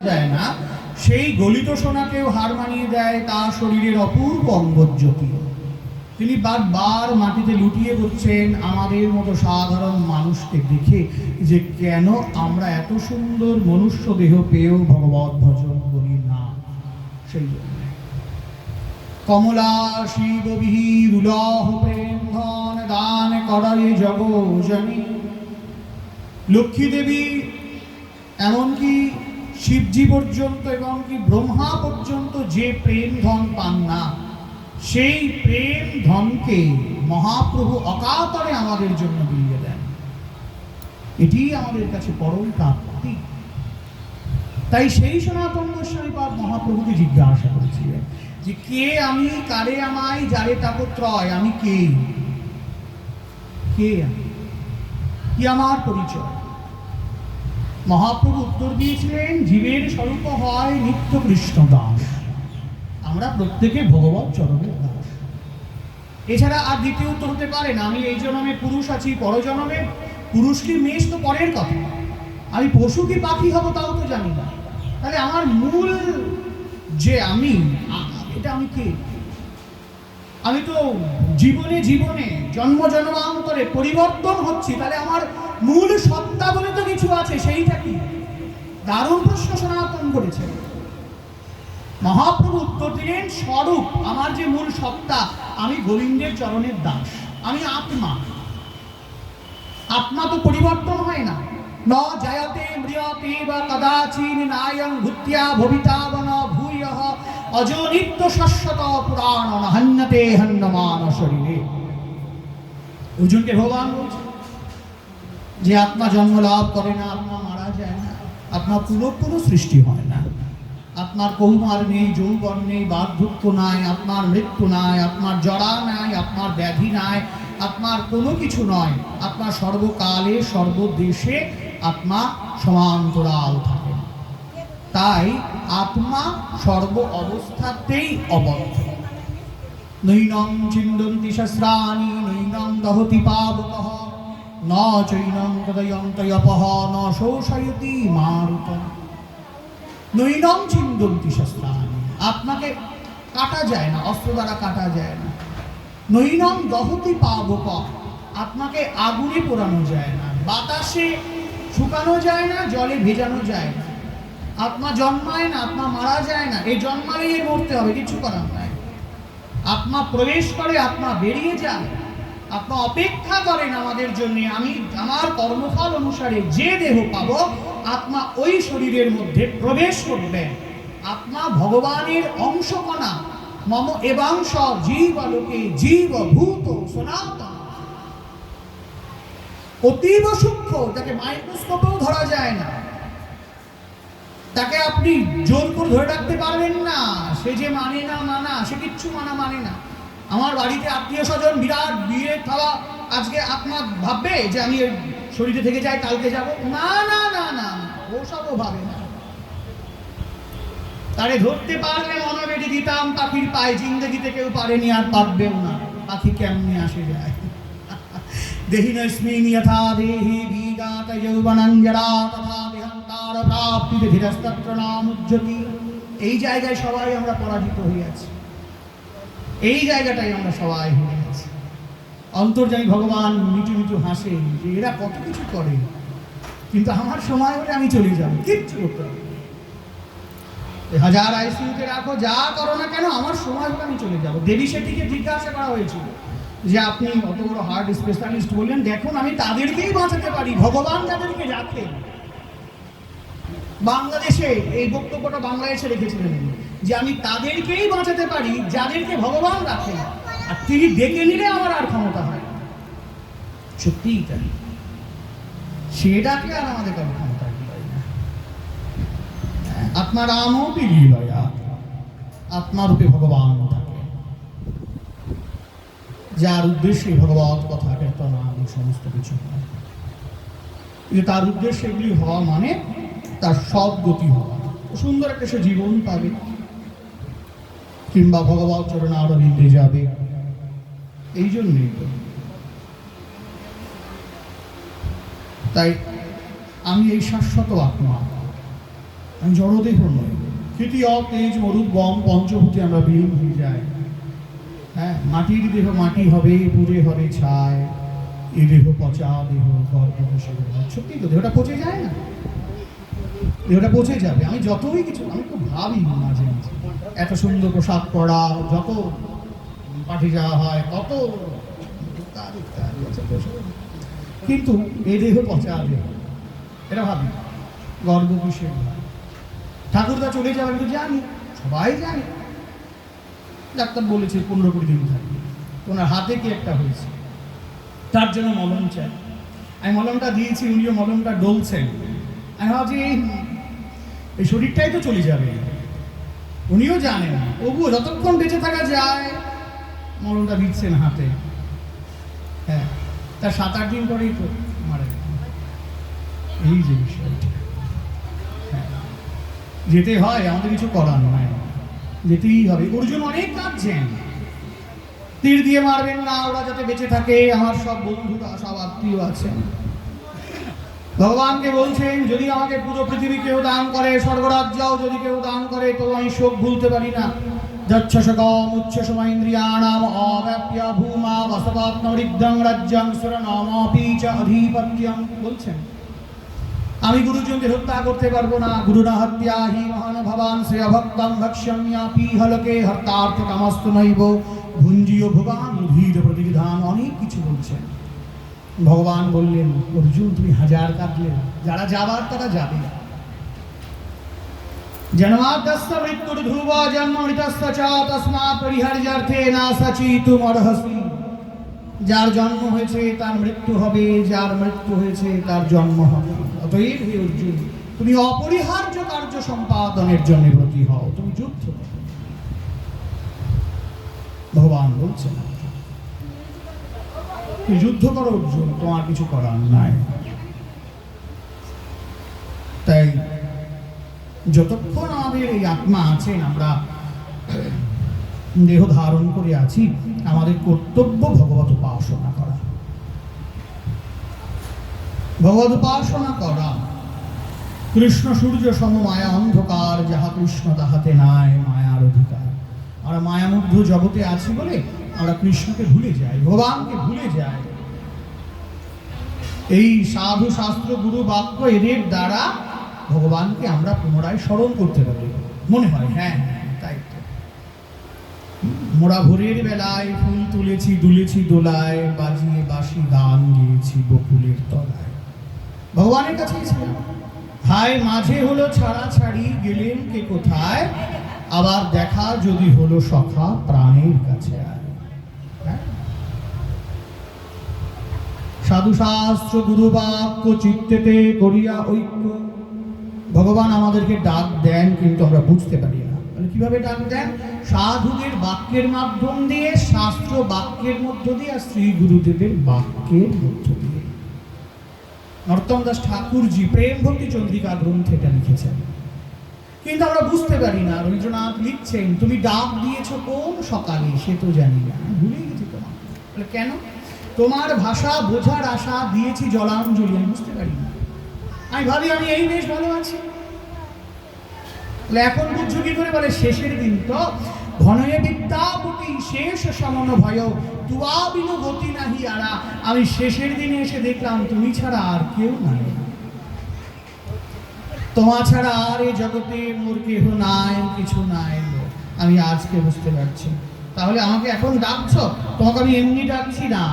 দেয় না, সেই গলিত সোনাকেও হার মানিয়ে দেয় তার শরীরের অপূর্ব অঙ্গজ্যোতি। তিনি বারবার মাটিতে লুটিয়ে পড়ছেন আমাদের মতো সাধারণ মানুষকে দেখে, যে কেন আমরা এত সুন্দর মনুষ্য দেহ পেয়েও ভগবত ভজন করি না। সেই জন্য কমলা শিব বিহিরুলহ প্রেম ধন দান করায় জগজনী। লক্ষ্মী দেবী এমনকি শিবজি পর্যন্ত এবং কি ব্রহ্মা পর্যন্ত যে প্রেম ধন পান না, সেই প্রেম ধনকে মহাপ্রভু অকাতরে আমাদের জন্য দিয়ে দেন। এটি আমাদের কাছে পরম প্রাপ্তি। তাই সেই সনাতন গোস্বামীপাদ মহাপ্রভুকে জিজ্ঞাসা করেছিলেন যে কে আমি, কারে আমায়, যারে তাপত্রয়, আমি কে, কে আমি, কি আমার পরিচয়? মহাপ্রভু উত্তর দিয়েছিলেন, জীবের স্বরূপ হয় নিত্য কৃষ্ণ দাস। আমরা প্রত্যেকে ভগবত চরণের দাস। এছাড়া আর দ্বিতীয় উত্তর হতে পারে না। আমি এই জন্মে পুরুষ আছি, পরজন্মে পুরুষ কি মেষ তো পরের কথা, আমি পশু কি পাখি হব তাও তো জানি না। তাহলে আমার মূল যে আমি, এটা আমি কে? আমি তো জীবনে জীবনে জন্ম জন্মান্তরে পরিবর্তন হচ্ছি, তাহলে আমার মূল সত্তা বলে তো কিছু আছে, সেইটা কি? দারুণ প্রশ্ন সনাতন করেছেন। মহাপ্রভু উত্তর দিলেন, স্বরূপ আমার যে মূল সত্তা, আমি গোবিন্দের চরণের দাস, আমি আত্মা। আত্মা তো পরিবর্তন হয় না। ন জয়তে ম্রিয়তে বা কদাচিন নায়ং ভূত্যা ভবিতা বন ভূয়ঃ অজো নিত্য শাশ্বত পুরাণ হন্যতে হন্যমান শরীরে। অর্জুনকে ভগবান বলছে যে আত্মা জন্ম লাভ করে না, আত্মা মারা যায় না, আত্মা পুরোপুরো সৃষ্টি হয় না, আপনার কৌমার নেই, যৌবন নেই, বার্ধক্য নাই, আপনার মৃত্যু নাই, আপনার জরা নাই, আপনার ব্যাধি নাই, আপনার কোনো কিছু নয়। আপনার সর্বকালে সর্বদেশে আত্মা সমান্তরাল থাকে। তাই আত্মা সর্ব অবস্থাতেই অবদ্ধ। নৈনং চিন্দন্তি শস্ত্রাণি নৈনং দহতি পাবকঃ ন চৈনং তদয়ন্তয়পঃ ন শোষয়তি মারুতঃ। নৈনং চিন্দন্তি শস্ত্রাণি, আপনাকে কাটা যায় না, অস্ত্র দ্বারা কাটা যায় না। নৈনং দহতি পাবকঃ, আপনাকে আগুনে পোড়ানো যায় না, বাতাসে শুকানো যায় না, জলে ভেজানো যায় না। আত্মা জন্মায় না, আত্মা মারা যায় না, এই জন্মালেই মরতে হবে, কিছু করার নাই। আত্মা প্রবেশ করে, আত্মা বেরিয়ে যায়, আত্মা অপেক্ষা করেন আমাদের জন্য। আমি আমার কর্মফল অনুসারে যে দেহ পাবো, আত্মা ওই শরীরের মধ্যে প্রবেশ করবে। আত্মা ভগবানের অংশকণা। মম এবাংশ জীবলোকে জীবভূত সনাতন। অতীব সূক্ষ্ম, তাকে মাইক্রোস্কোপেও ধরা যায় না, তাকে আপনি জোর করে ধরে রাখতে পারবেন না। সে যে মানে না মানা, সে কিচ্ছু মানে না। আমার বাড়িতে আত্মীয় স্বজন বিরাট বিয়ে খাওয়া, আজকে আপনার ভাববে যে আমি শরীরে থেকে যাই, কালকে যাব? না না না না, ওসবও ভাবে না। তারে ধরতে পারলে মনে বেঁধে দিতাম পাখির পায়ে, জিন্দগিতে কেউ পারেনি আর পারবেও না। পাখি কেমনি আসে যায়? দেহিনস্মিন যথা দেহি বিগাত যৌবনঞ্জরা তথা দেহান্তার প্রাপ্তিতে ধীরস্তত্র নামুজ্জ্বতি। এই জায়গায় সবাই আমরা পরাজিত হয়ে আছি, এই জায়গাটাই আমরা সবাই হয়ে আছি। অন্তর্যামী ভগবান মিটু মিটু হাসে যে এরা কত কিছু করে, কিন্তু আমার সময় হলে আমি চলে যাব, কিচ্ছু করতে হবে। হাজার আইসিইউতে রাখো, যা করো না কেন, আমার সময় হলে আমি চলে যাব। দেবী সেটিকে জিজ্ঞাসা করা হয়েছিল যে আপনি অত বড় হার্ট স্পেশালিস্ট, বললেন দেখুন আমি তাদেরকেই বাঁচাতে পারি, ভগবান যাদেরকে রাখেন। বাংলাদেশে এই বক্তব্যটা বাংলাদেশে রেখেছিলেন যে আমি তাদেরকেই বাঁচাতে পারি যাদেরকে ভগবান রাখেন, আর তিনি ডেকে নিলে আমার আর ক্ষমতা হয়। সত্যিই তাই, সে ডাকলে আর আমাদের কারো ক্ষমতা হয় না। আপনার রামও বিলীলয়া, আত্মারূপে ভগবান থাকে, যার উদ্দেশ্যে ভগবত কথা কীর্তন আদি সমস্ত কিছু হয়। কিন্তু তার উদ্দেশ্য এগুলি হওয়া মানে তার সৎ গতি হওয়া, সুন্দর একটা সে জীবন পাবে, কিংবা ভগবত চরণে আরবিন্দে যাবে। এই জন্যই তো। তাই আমি এই শাশ্বত আত্মা, আমি জড়দেহ নই। তৃতীয় তেজ মরুদ বম পঞ্চভূতে আমরা বিলীন হয়ে যাই। হ্যাঁ, মাটির দেহ মাটি হবে, পুড়ে হবে ছাই। এই দেহ পচা দেহ, গর্ভকোষে। সত্যি তো, দেহটা পচে যায় না? দেহটা পচে যাবে। আমি যতই কিছু, আমি খুব ভাবি মাঝে মাঝে, এত সুন্দর পোশাক পরা, যত পাঠে যাওয়া হয়, কত কিন্তু এই দেহ পচা দেহ, এটা ভাবি গর্ভকোষে। ঠাকুরদা চলে যাবে, আমি তো জানি, সবাই জানে। ডাক্তার বলেছে 15-20 দিন থাকবে। ওনার হাতে কি একটা হয়েছে, তার জন্য মলম চাই। আমি মলমটা দিয়েছি, উনিও মলমটা ডলছেন। আমি ভাবছি এই শরীরটাই তো চলে যাবে, উনিও জানেন। তবুও যতক্ষণ বেঁচে থাকা যায় মলমটা দিচ্ছেন হাতে। হ্যাঁ, তার 7-8 দিন পরেই তো মারা গেল। এই যে বিষয়টা, হ্যাঁ, যেতে হয়, আমাদের কিছু করার নয়, যেতেই হবে। অর্জুন অনেক কাঁদছেন, তীর দিয়ে মারবেন না, ওরা যাতে বেঁচে থাকে, আমার সব বন্ধুরা, সব আত্মীয় আছেন। ভগবানকে বলছেন, যদি আমাকে পুরো পৃথিবী কেউ দান করে, স্বর্গরাজ্যও যদি কেউ দান করে, তো আমি শোক ভুলতে পারি না। যচ্ছসকম উচ্ছ্বসম ইন্দ্রিয়াণাম অব্যাপ্য ভূমা বসবাত্মরিদ্ধং রাজ্যং সুরনামাপি চ অধিপত্যং। বলছেন, আমি গুরুজনকে হত্যা করতে পারবো না। গুরুনা হত্যা হি মহান ভবান শ্রেয় ভক্তং ভক্ষ্যম্যাপি হলকে হর্তার্থ কামস্তু নৈব ভুঞ্জীয় ভবান উধীর প্রতিবিধান। অনেক কিছু বলছেন। ভগবান বললেন, অর্জুন তুমি 1000 কাঁদলে, যারা যাবার তারা যাবে। জন্মাদ্যস্য মৃত্যুর ধ্রুব জন্ম মৃতস্য চ তস্মাৎ পরিহার্যার্থে না সচিতুম অর্হসি। যার জন্ম হয়েছে তার মৃত্যু হবে, যার মৃত্যু হয়েছে তার জন্ম হবে। অতএব হে অর্জুন, তুমি অপরিহার্য কার্য সম্পাদনের জন্য ব্রতী হও, তুমি যুদ্ধ করো। ভগবান বলছেন, তুমি যুদ্ধ করো অর্জুন, তোমার কিছু করার নাই। তাই যতক্ষণ আমাদের এই আত্মা আছেন, আমরা দেহ ধারণ করে আছি, আমাদের কর্তব্য ভগবত উপাসনা করা। ভগবত উপাসনা করা। কৃষ্ণ সূর্য সম মায়া অন্ধকার, যাহা কৃষ্ণ তাহাতে নাই মায়ার অধিকার। আমরা মায়ামুগ্ধ জগতে আছি বলে আমরা কৃষ্ণকে ভুলে যাই, ভগবানকে ভুলে যাই। এই সাধু শাস্ত্র গুরু বাক্য এদের দ্বারা ভগবানকে আমরা পুনরায় স্মরণ করতে পারি। মনে হয় হ্যাঁ হ্যাঁ তাই তো। মোরা ভোরের বেলায় ফুল তুলেছি, দুলেছি দোলায়, বাজিয়ে বাঁশি গান গেয়েছি বকুলের তলায়। ভগবানের কাছে ছিলাম। হায় মাঝে হলো ছাড়া ছাড়ি, গেলেন কে কোথায়, আবার দেখা যদি হলো সখা প্রাণের কাছে আয়। সাধু শাস্ত্র গুরু বাক্য চিত্তেতে করিয়া ঐক্য। ভগবান আমাদেরকে ডাক দেন, কিন্তু আমরা বুঝতে পারি না। কিভাবে ডাক দেন? সাধুদের বাক্যের মাধ্যম দিয়ে, শাস্ত্র বাক্যের মধ্য দিয়ে, আর শ্রী গুরুদেবের বাক্যের মধ্য দিয়ে। নরোত্তম দাস ঠাকুরজি প্রেম ভক্তি চন্দ্রিকা গ্রন্থে এটা লিখেছেন, কিন্তু আমরা বুঝতে পারি না। রবীন্দ্রনাথ লিখছেন, তুমি ডাক দিয়েছ কোন সকালে, সে তো জানি না, ভুলে গেছি তোমার। কেন? তোমার ভাষা বোঝার আশা দিয়েছি জলাঞ্জলি, আমি বুঝতে পারি না। আমি ভাবি আমি এই বেশ ভালো আছি। এখন বুঝছো কি করে? বলে শেষের দিন তো ঘনয়ে বিদ্যাপতি শেষ সমন ভয় তুয়া বিনু গতি নাহি আরা। আমি শেষের দিনে এসে দেখলাম তুমি ছাড়া আর কেউ নাই, তোমা ছাড়া আর এই জগতে মোর কেহ নাই, কিছু নাই। আমি আজকে বুঝতে পারছি। তাহলে আমাকে এখন ডাকছ? তোমাকে আমি এমনি ডাকছি না।